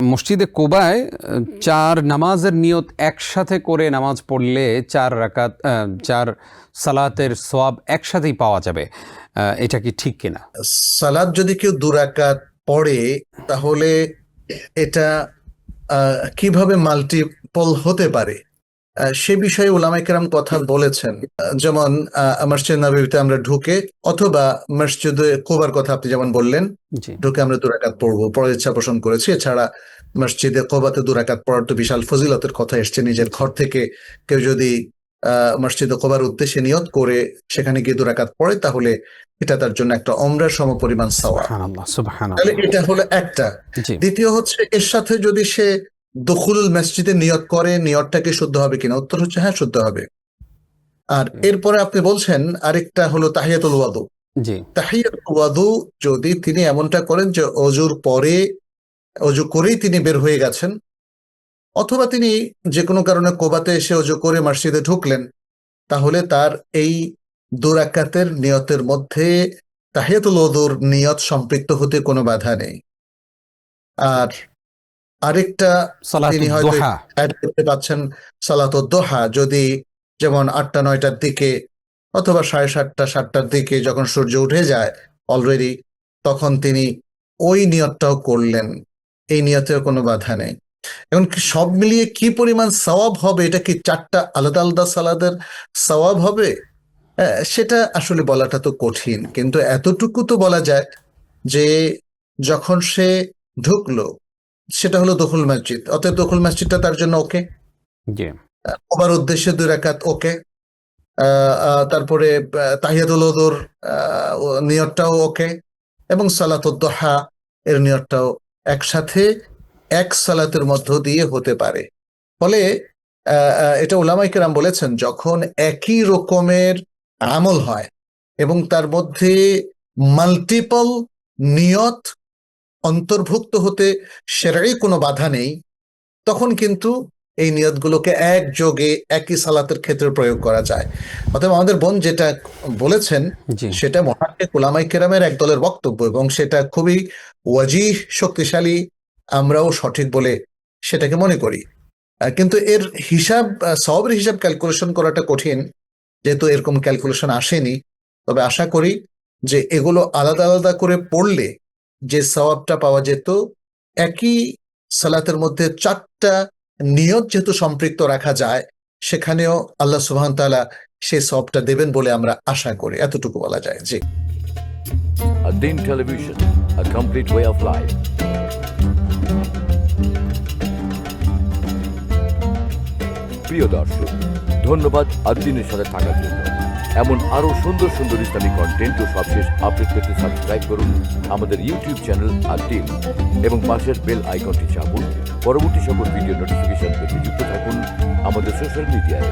মসজিদে কুবায় 4 নামাজের নিয়ত একসাথে করে নামাজ পড়লে 4 রাকাত 4 সালাতের সওয়াব একসাথেই পাওয়া যাবে, এটা কি ঠিক কিনা? সালাত যদি কেউ 2 রাকাত পড়ে তাহলে এটা কিভাবে মাল্টিপল হতে পারে সে বিষয়ে উলামায়ে কেরাম কথা বলেছেন। যেমন মসজিদ নববীতে আমরা ঢুকে অথবা মসজিদে কুবার কথা আপনি যেমন বললেন, ঢুকে আমরা 2 রাকাত পড়বো, পড়ার ইচ্ছা পোষণ করেছি। এছাড়া মসজিদে কুবাতে 2 রাকাত পড়ার তো বিশাল ফজিলতের কথা এসছে। নিজের ঘর থেকে কেউ যদি মসজিদে কুবার উদ্দেশ্যে নিয়ত করে সেখানে গিয়ে 2 রাকাত পড়ে তাহলে এটা তার জন্য একটা ওমরার সমপরিমাণ সওয়াব। তাহলে এটা হলো একটা। দ্বিতীয় হচ্ছে এর সাথে যদি সে দুখুল মসজিদে নিয়ত করে, নিয়তটা কি শুদ্ধ হবে কিনা? উত্তর হচ্ছে হ্যাঁ, শুদ্ধ হবে। আর এরপরে আপনি বলছেন আরেকটা হলো তাহিয়াতুল ওয়াদু। তাহিয়াতুল ওয়াদু যদি তিনি এমনটা করেন যে অজু করেই তিনি বের হয়ে গেছেন, অথবা তিনি যে কোনো কারণে কুবাতে এসে অজু করে মসজিদে ঢুকলেন, তাহলে তার এই 2 রাকাতের নিয়তের মধ্যে তাহিয়াতুল ওয়াদুর নিয়ত সম্পৃক্ত হতে কোনো বাধা নেই। আর আরেকটা তিনি হয়তো অ্যাড করতে পাচ্ছেন সালাতুদ দুহা, যদি যেমন 8টা-9টার দিকে অথবা 7:30-7টার দিকে যখন সূর্য উঠে যায় অলরেডি, তখন তিনি ওই নিয়তটাও করলেন, এই নিয়তেও কোনো বাধা নেই। এখন সব মিলিয়ে কি পরিমাণ সওয়াব হবে, এটা কি 4টা আলাদা আলাদা সালাদের সওয়াব হবে সেটা আসলে বলাটা তো কঠিন, কিন্তু এতটুকু তো বলা যায় যে যখন সে ঢুকলো সেটা হলো দখুল মসজিদ, অতএব দখুল মসজিদটা তার জন্য ওকে। কুবার উদ্দেশ্যে 2 রাকাত ওকে, তারপরে তাহিয়াতুল ওযুর নিয়তটাও ওকে, এবং সালাতুদ দুহা এর নিয়তটাও একসাথে এক সালাতের মধ্য দিয়ে হতে পারে। ফলে এটা উলামায়ে কেরাম বলেছেন যখন একই রকমের আমল হয় এবং তার মধ্যে মাল্টিপল নিয়ত অন্তর্ভুক্ত হতে শরঈ কোনো বাধা নেই, তখন কিন্তু এই নিয়তগুলোকে একযোগে একই সালাতের ক্ষেত্রে প্রয়োগ করা যায়। অতএব আমাদের বোন যেটা বলেছেন সেটা মুহাক্কিক উলামায়ে কেরামের একদলের বক্তব্য, এবং সেটা খুবই ওয়াজিহ, শক্তিশালী, আমরাও সঠিক বলে সেটাকে মনে করি। কিন্তু এর হিসাব, সওয়াবের হিসাব ক্যালকুলেশন করাটা কঠিন, যেহেতু এরকম ক্যালকুলেশন আসেনি। তবে আশা করি যে এগুলো আলাদা আলাদা করে পড়লে যে সওয়াবটা পাওয়া যেত, একই সালাতের মধ্যে 4টা নিয়ত যেহেতু সম্পৃক্ত রাখা যায়, সেখানেও আল্লাহ সুবহান তাআলা সেই সওয়াবটা দেবেন বলে আমরা আশা করি, এতটুকু বলা যায়। জি। আদ-দ্বীন television, a complete way of life. প্রিয় দর্শক, ধন্যবাদ আদ-দ্বীনের সাথে থাকার জন্য। এমন আরো সুন্দর সুন্দর ইসলামিক কন্টেন্ট ও সবশেষ আপডেট পেতে সাবস্ক্রাইব করুন আমাদের ইউটিউব চ্যানেল আদ-দ্বীন এবং পাশের বেল আইকনটি চাপুন। পরবর্তী সকল ভিডিও নোটিফিকেশন পেতে যুক্ত থাকুন আমাদের সোশ্যাল মিডিয়ায়।